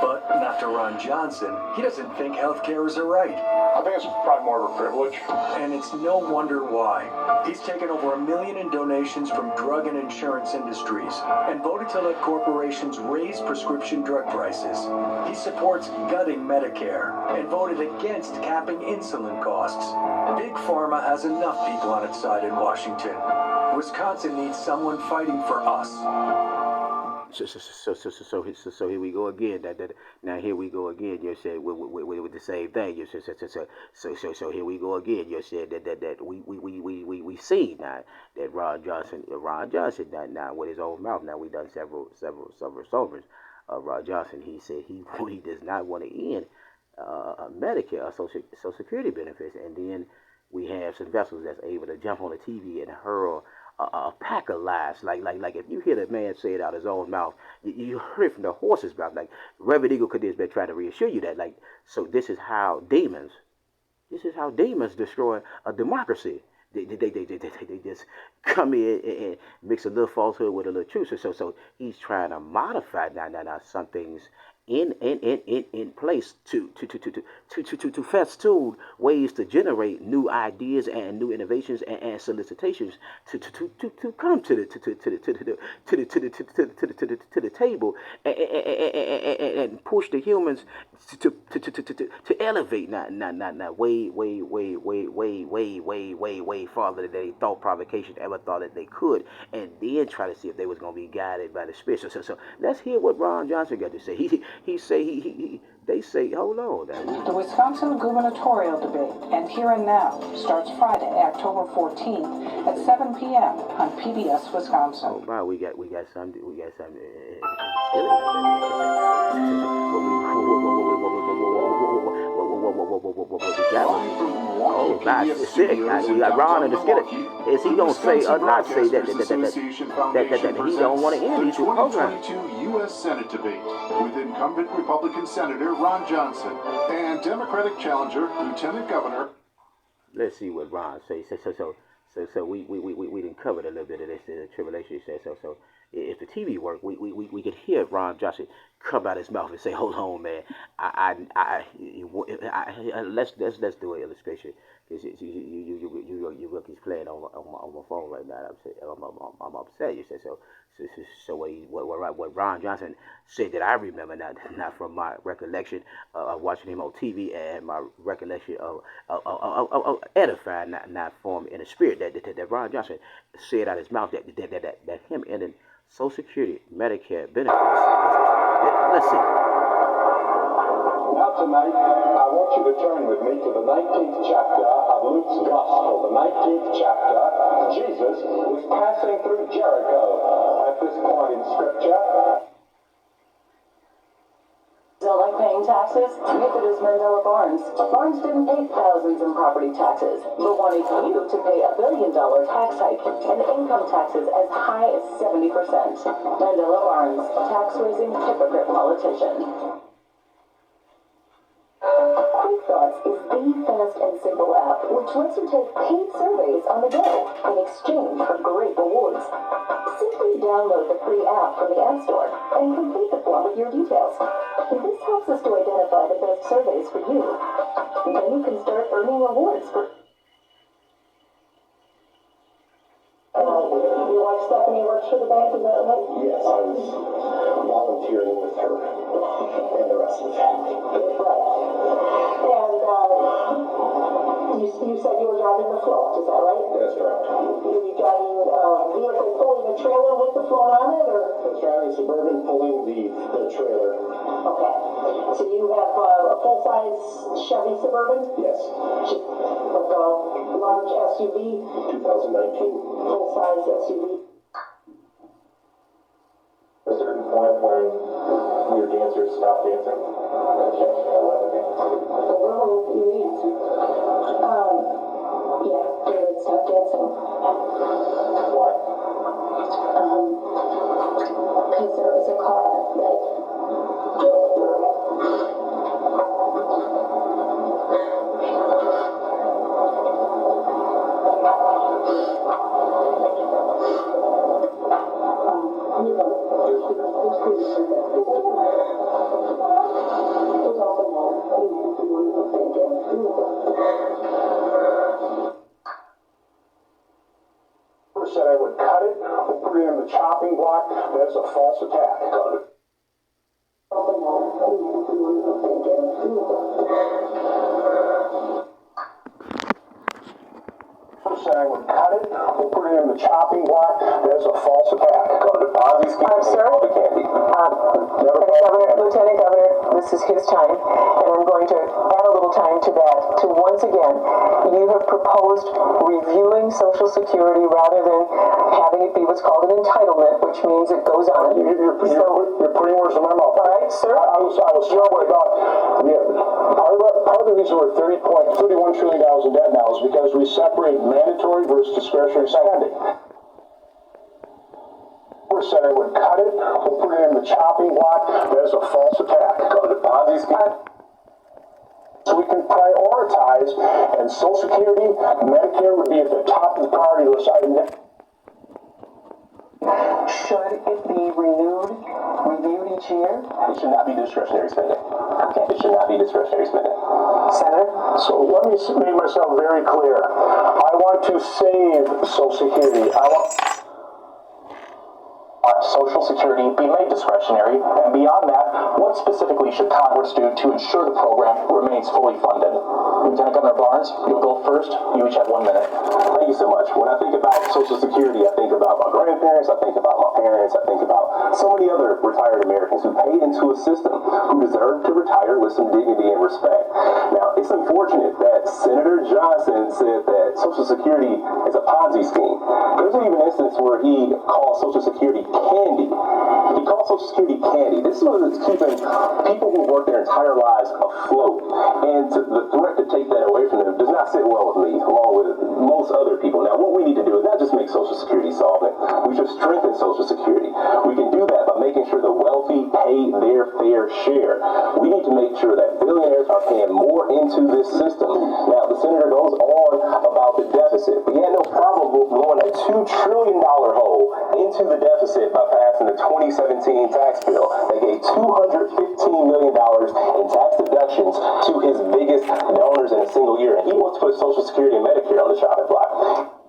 but not to Ron Johnson. He doesn't think health care is a right. I think it's probably more of a privilege. And it's no wonder why. He's taken over $1 million in donations from drug and insurance industries and voted to let corporations raise prescription drug prices. He supports gutting Medicare and voted against capping insulin costs. Big Pharma has enough people on its side in Washington. Wisconsin needs someone fighting for us. So here we go again. Now here we go again. You said with the same thing. You said so here we go again. You said that we see now that Ron Johnson now with his own mouth. Now we done several songs of Ron Johnson. He said he does not want to end Medicare or Social Security benefits, and then we have some vessels that's able to jump on the TV and hurl a pack of lies, like if you hear the man say it out his own mouth, you heard it from the horse's mouth. Like Reverend Eagle Kadir's been trying to reassure you that, like, so this is how demons destroy a democracy. They just come in and mix a little falsehood with a little truth. So he's trying to modify now some things in place to festoon ways to generate new ideas and new innovations and solicitations to come to the table and push the humans to elevate not way farther than they thought provocation ever thought that they could, and then try to see if they was gonna be guided by the Spirit. So let's hear what Ron Johnson got to say. He say they say, hold on. The Wisconsin gubernatorial debate, and Here and Now, starts Friday, October 14th at 7 p.m. on PBS Wisconsin. Oh, wow, we got some. Oh, God, it's sick. We got Ron in the skillet. Is he gonna say or not say that he don't want to end these programs? 2022 U.S. Senate debate with incumbent Republican Senator Ron Johnson and Democratic challenger Lieutenant Governor. Let's see what Ron says. So we didn't cover a little bit of this tribulation. So if the TV worked, we could hear Ron Johnson come out his mouth and say, "Hold on, man. Let's do an illustration because you rookies playing on my phone right now. I'm upset. You said so. So what Ron Johnson said that I remember, not from my recollection of watching him on TV and my recollection of edifying, not formed in the spirit that Ron Johnson said out his mouth that him ending Social Security, Medicare benefits. Let's see. Now tonight, I want you to turn with me to the 19th chapter of Luke's Gospel. The 19th chapter, Jesus was passing through Jericho. At this point in Scripture, don't like paying taxes? Neither does Mandela Barnes. Barnes didn't pay thousands in property taxes, but wanted you to pay $1 billion tax hike and income taxes as high as 70%. Mandela Barnes, tax-raising hypocrite politician. Quick Thoughts is the fast and simple app which lets you take paid surveys on the go in exchange for great rewards. Simply download the free app from the App Store and complete the form with your details. This helps us to identify the best surveys for you. Then you can start earning rewards for... Your wife Stephanie works for the bank, is that right? yes, I was volunteering with her and the rest of the family. Right. And you said you were driving the float, is that right? That's correct. Were you driving a vehicle pulling a trailer with the float on it, or? I was driving a Suburban pulling the trailer. Okay. So you have a full-size Chevy Suburban? Yes. Like a large SUV? 2019. Full-size SUV? A certain point when your dancers stopped dancing. Yeah, David stopped dancing. Why? Because there was a car that drove through it. Said I would cut it or put it in the chopping block. That's a false attack. Said I would cut it or put it in the chopping block. That's a false attack. Go to Ponzi scheme. I'm sorry, Lieutenant Governor, this is his time, and I'm going to add a little time to that. To once again, you have proposed reviewing Social Security rather than having it be what's called an entitlement, which means it goes on. You're putting words in my mouth. All right, sir. I was talking about part of the reason we're $31 trillion in debt now is because we separate mandatory versus discretionary spending. Said I would cut it or put it in the chopping block. That is a false attack. Go to Ponzi scheme. So we can prioritize, and Social Security, Medicare would be at the top of the priority list. Should it be reviewed each year? It should not be discretionary spending. Okay. It should not be discretionary spending. Senator? So let me make myself very clear. I want to save Social Security. I want Social Security be made discretionary? And beyond that, what specifically should Congress do to ensure the program remains fully funded? Lieutenant Governor Barnes, you'll go first. You each have 1 minute. Thank you so much. When I think about Social Security, I think about my grandparents, I think about my parents, I think about so many other retired Americans who paid into a system who deserve to retire with some dignity and respect. Now, it's unfortunate that Senator Johnson said that Social Security is a Ponzi scheme. There's even an instance where he called Social Security candy. He called Social Security candy. This is what is keeping people who work their entire lives afloat. And the threat to take that away from them does not sit well with me, along with most other people. Now, what we need to do is not just make Social Security solvent. We should strengthen Social Security. We can do that by making sure the wealthy pay their fair share. We need to make sure that billionaires are paying more into this system. Now, the senator goes on about the deficit. We had no problem blowing a $2 trillion hole into the deficit by passing the 2017 tax bill. They gave $215 million in tax deductions to his biggest donors in a single year. And he wants to put Social Security and Medicare on the chopping block.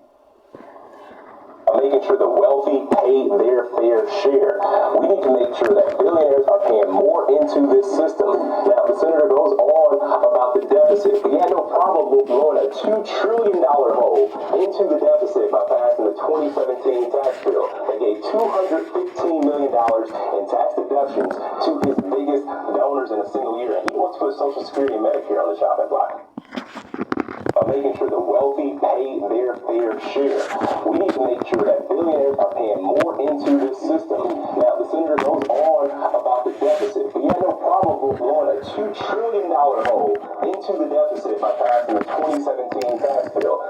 Making sure the wealthy pay their fair share. We need to make sure that billionaires are paying more into this system. Now, the senator goes on about the deficit. We had no problem blowing a $2 trillion hole into the deficit by passing the 2017 tax bill. They gave $215 million in tax deductions to his biggest donors in a single year. And he wants to put Social Security and Medicare on the chopping block. By making sure the wealthy pay their fair share. We need to make sure that billionaires are paying more into this system. Now, the senator goes on about the deficit. We had no problem blowing a $2 trillion hole into the deficit by passing the 2017 tax bill.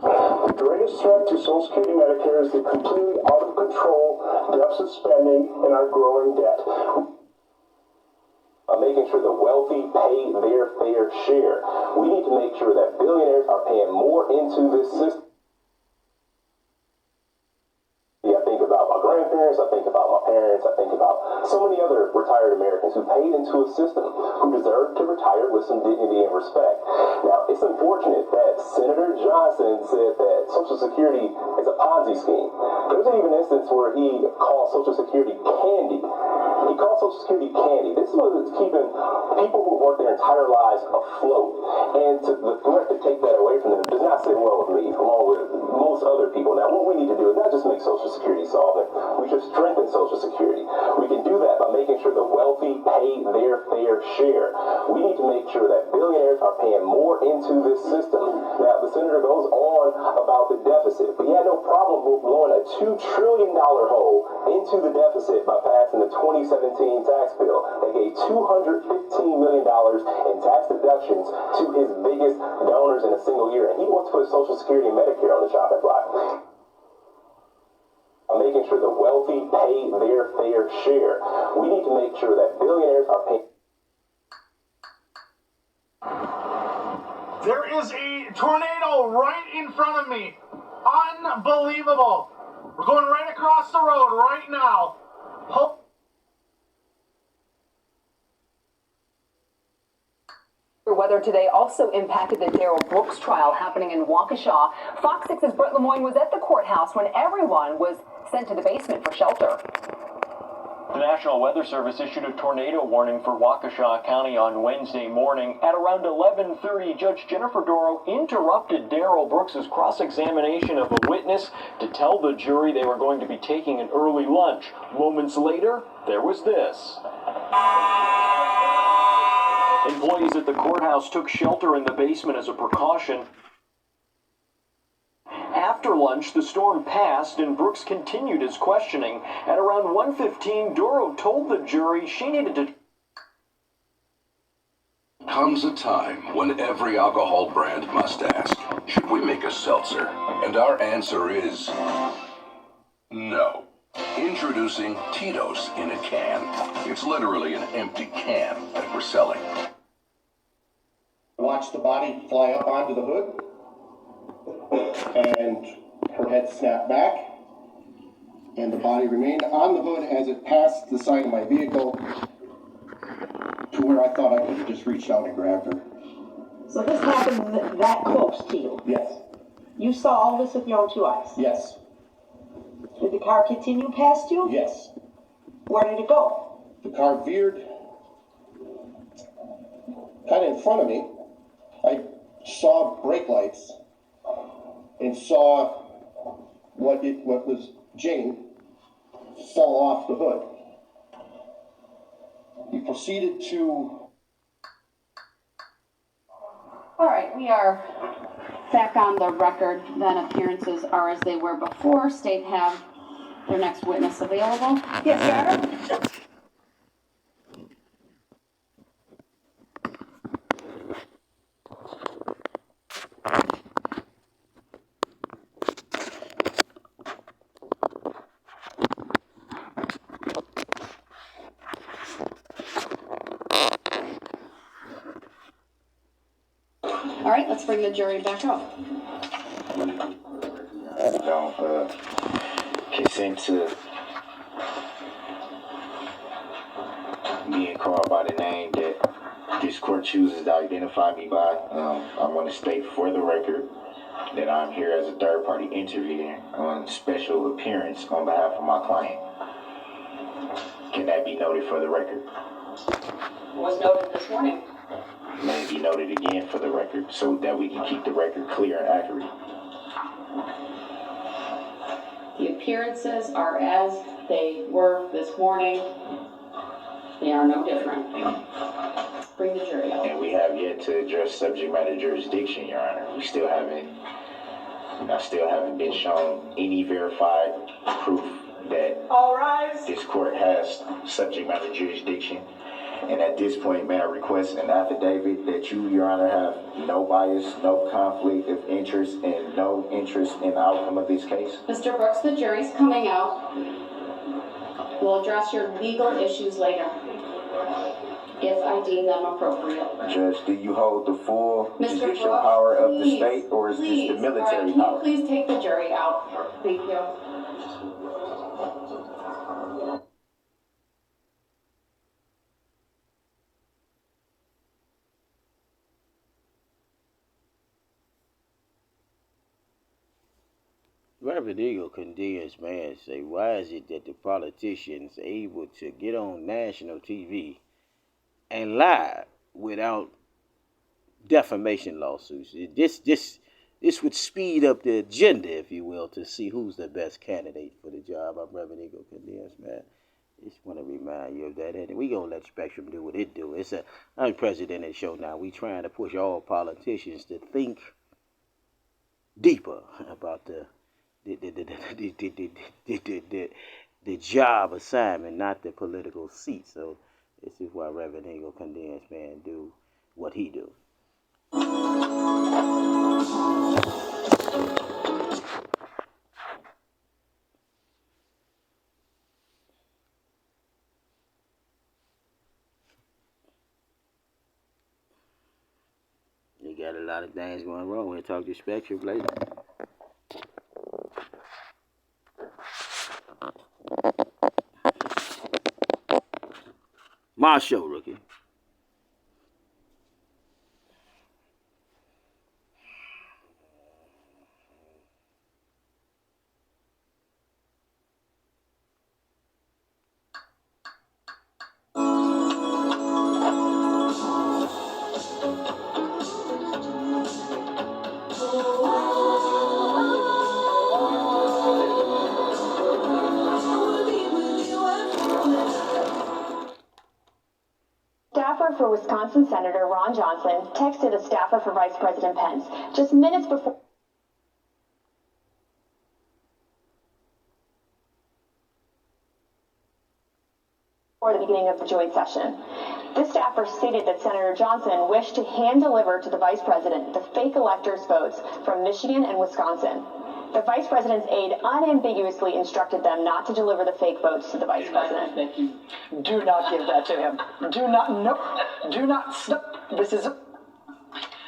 The greatest threat to Social Security Medicare is the completely out of control deficit spending and our growing debt. Making sure the wealthy pay their fair share. We need to make sure that billionaires are paying more into this system. I think about my grandparents, I think about my parents, I think about so many other retired Americans who paid into a system who deserve to retire with some dignity and respect. Now, it's unfortunate that Senator Johnson said that Social Security is a Ponzi scheme. There's even an instance where he called Social Security candy. He called Social Security candy. This is what is keeping people who work their entire lives afloat. And the threat to take that away from them does not sit well with me, along with most other people. Now, what we need to do is not just make Social Security solvent. We should strengthen Social Security. We can do that by making sure the wealthy pay their fair share. We need to make sure that billionaires are paying more into this system. Now, the senator goes on about the deficit. We had no problem blowing a $2 trillion hole into the deficit by passing the 2017 tax bill. They gave $215 million in tax deductions to his biggest donors in a single year. And he wants to put Social Security and Medicare on the chopping block. Making sure the wealthy pay their fair share. We need to make sure that billionaires are paying. There is a tornado right in front of me. Unbelievable. We're going right across the road right now. Weather today also impacted the Darrell Brooks trial happening in Waukesha. Fox 6's Brett Lemoyne was at the courthouse when everyone was sent to the basement for shelter. The National Weather Service issued a tornado warning for Waukesha County on Wednesday morning. At around 11:30, Judge Jennifer Doro interrupted Darrell Brooks' cross-examination of a witness to tell the jury they were going to be taking an early lunch. Moments later, there was this. Employees at the courthouse took shelter in the basement as a precaution. After lunch, the storm passed and Brooks continued his questioning. At around 1:15, Doro told the jury she needed to... Comes a time when every alcohol brand must ask, should we make a seltzer? And our answer is... no. Introducing Tito's in a can. It's literally an empty can that we're selling. Watch the body fly up onto the hood, and her head snapped back, and the body remained on the hood as it passed the side of my vehicle to where I thought I could have just reached out and grabbed her. So this happened that close to you? Yes. You saw all this with your own two eyes? Yes. Did the car continue past you? Yes. Where did it go? The car veered kind of in front of me. I saw brake lights and saw what was Jane fall off the hood. He proceeded to... All right, we are back on the record. Then appearances are as they were before. State have their next witness available. Yes, Sarah? All right, let's bring the jury back up. Don't consent to being called by the name that this court chooses to identify me by. I want to state for the record that I'm here as a third-party intervener on special appearance on behalf of my client. Can that be noted for the record? Was noted this morning. May it be noted again for the record so that we can keep the record clear and accurate. The appearances are as they were this morning. They are no different. Bring the jury up. And we have yet to address subject matter jurisdiction, Your Honor. I still haven't been shown any verified proof that All rise. this court has subject matter jurisdiction. And at this point, may I request an affidavit that you, Your Honor, have no bias, no conflict of interest, and no interest in the outcome of this case? Mr. Brooks, the jury's coming out. We'll address your legal issues later, if I deem them appropriate. Judge, do you hold the full Mr. judicial Brooks, power of the please, state, or is please, this the military all right, can power? you please take the jury out? Thank you. Reverend Eagle condemns man say, why is it that the politicians are able to get on national TV and lie without defamation lawsuits? This would speed up the agenda, if you will, to see who's the best candidate for the job. I'm Reverend Eagle condemns man. Just want to remind you of that. And we gonna let Spectrum do what it do. It's a unprecedented show now. We trying to push all politicians to think deeper about the job assignment, not the political seat. So this is why Reverend Eagle condemns man do what he do. You got a lot of things going wrong. We'll talk to Spectrum later. My show, rookie. Staffer for Wisconsin Senator Ron Johnson texted a staffer for Vice President Pence just minutes before the beginning of the joint session. This staffer stated that Senator Johnson wished to hand-deliver to the Vice President the fake electors' votes from Michigan and Wisconsin. The Vice President's aide unambiguously instructed them not to deliver the fake votes to the Vice President. Thank you. Do not give that to him. Do not, nope. Do not, stop. This is,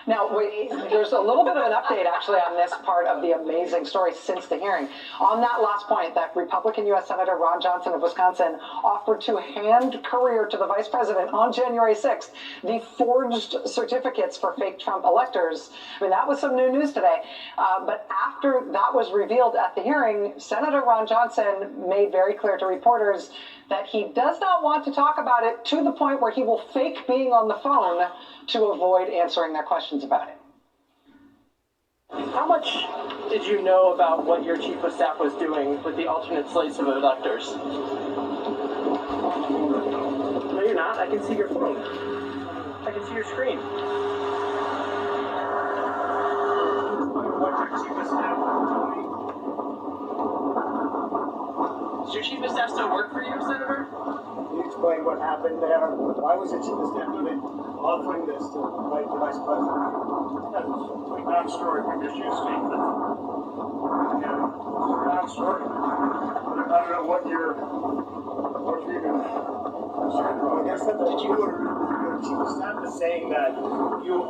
Now, there's a little bit of an update actually on this part of the amazing story since the hearing. On that last point, that Republican U.S. Senator Ron Johnson of Wisconsin offered to hand courier to the vice president on January 6th the forged certificates for fake Trump electors. I mean, that was some new news today. But after that was revealed at the hearing, Senator Ron Johnson made very clear to reporters that he does not want to talk about it, to the point where he will fake being on the phone to avoid answering their questions about it. How much did you know about what your chief of staff was doing with the alternate slates of electors? No, you're not. I can see your phone. I can see your screen. What your chief of staff was doing? Does your chief of staff still work for you, Senator? Can you explain what happened there? Why was the chief of staff even offering this to the vice president? That's a non-story because you speak with non-story. I don't know what you're even I guess that your chief of staff is saying that you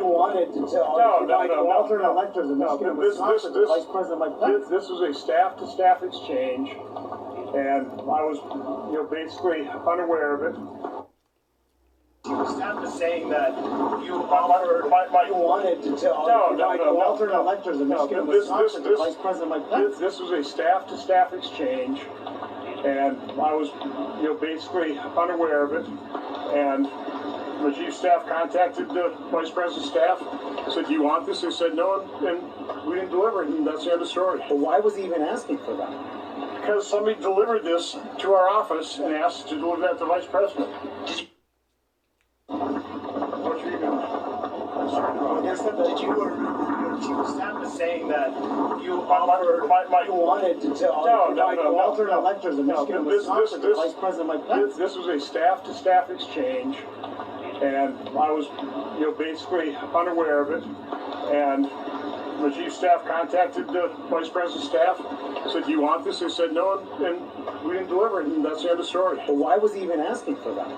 wanted to tell alternate electors in Michigan and Wisconsin to Vice President Mike Pence. This was a staff-to-staff exchange, and I was, basically unaware of it. Staff is saying that you wanted to tell alternate electors in Michigan and Wisconsin to Vice President Mike Pence. This was a staff-to-staff exchange, and I was, basically unaware of it. And the chief of staff contacted the vice president's staff, said, "Do you want this?" They said no, and we didn't deliver it, and that's the end of the story. But why was he even asking for that? Because somebody delivered this to our office and asked to deliver that to the vice president. What you even? I guess that your chief of staff is saying that you wanted to tell alternate electors in Michigan and Wisconsin to Vice President Mike Pence. This was a staff-to-staff exchange, and I was, basically unaware of it. And the chief of staff contacted the vice president's staff, said, "Do you want this?" They said no, and we didn't deliver it, and that's the end of the story. But why was he even asking for that?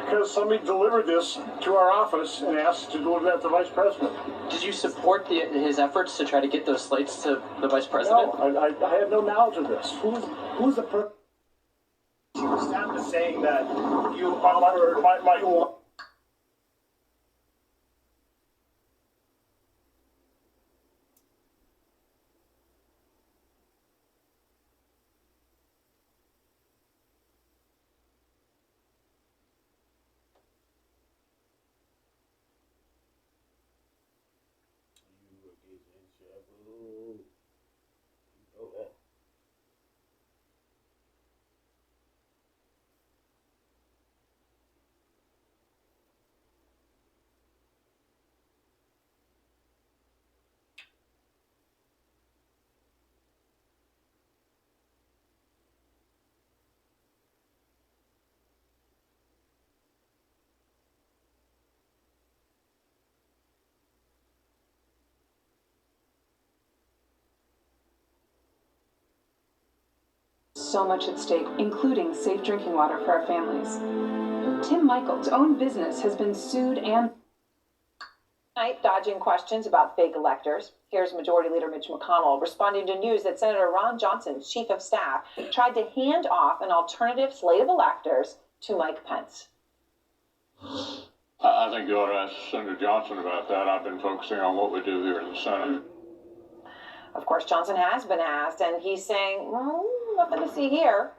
Because somebody delivered this to our office and asked to deliver that to the vice president. Did you support his efforts to try to get those slates to the vice president? No, I had no knowledge of this. Who's the person? Chief of staff is saying that you So much at stake, including safe drinking water for our families. Tim Michael's own business has been sued and dodging questions about fake electors. Here's Majority Leader Mitch McConnell responding to news that Senator Ron Johnson's chief of staff tried to hand off an alternative slate of electors to Mike Pence. I think you ought to ask Senator Johnson about that. I've been focusing on what we do here in the Senate. Of course, Johnson has been asked, and he's saying, well, nothing to see here.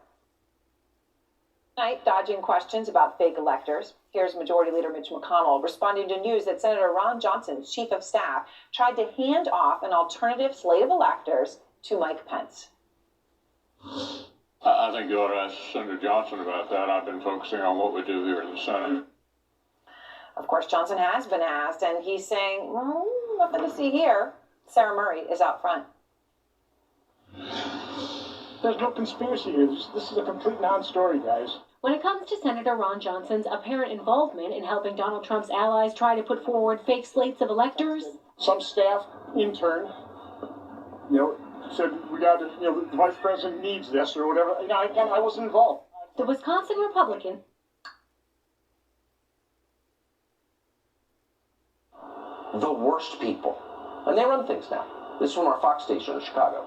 Dodging questions about fake electors. Here's Majority Leader Mitch McConnell responding to news that Senator Ron Johnson's chief of staff tried to hand off an alternative slate of electors to Mike Pence. I think you ought to ask Senator Johnson about that. I've been focusing on what we do here in the Senate. Of course, Johnson has been asked, and he's saying, well, nothing to see here. Sarah Murray is out front. There's no conspiracy here. This is a complete non-story, guys. When it comes to Senator Ron Johnson's apparent involvement in helping Donald Trump's allies try to put forward fake slates of electors, some staff intern, said we got to, the vice president needs this or whatever. I wasn't involved. The Wisconsin Republican the worst people. And they run things now. This is from our Fox station in Chicago.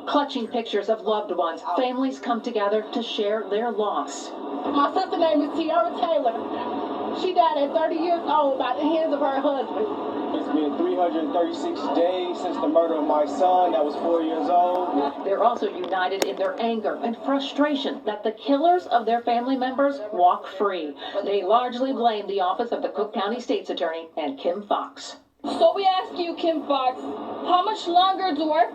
Clutching pictures of loved ones, families come together to share their loss. My sister's name is Tiara Taylor. She died at 30 years old by the hands of her husband. It's been 336 days since the murder of my son that was 4 years old. They're also united in their anger and frustration that the killers of their family members walk free. They largely blame the office of the Cook County State's Attorney and Kim Foxx. So we ask you, Kim Foxx, how much longer do our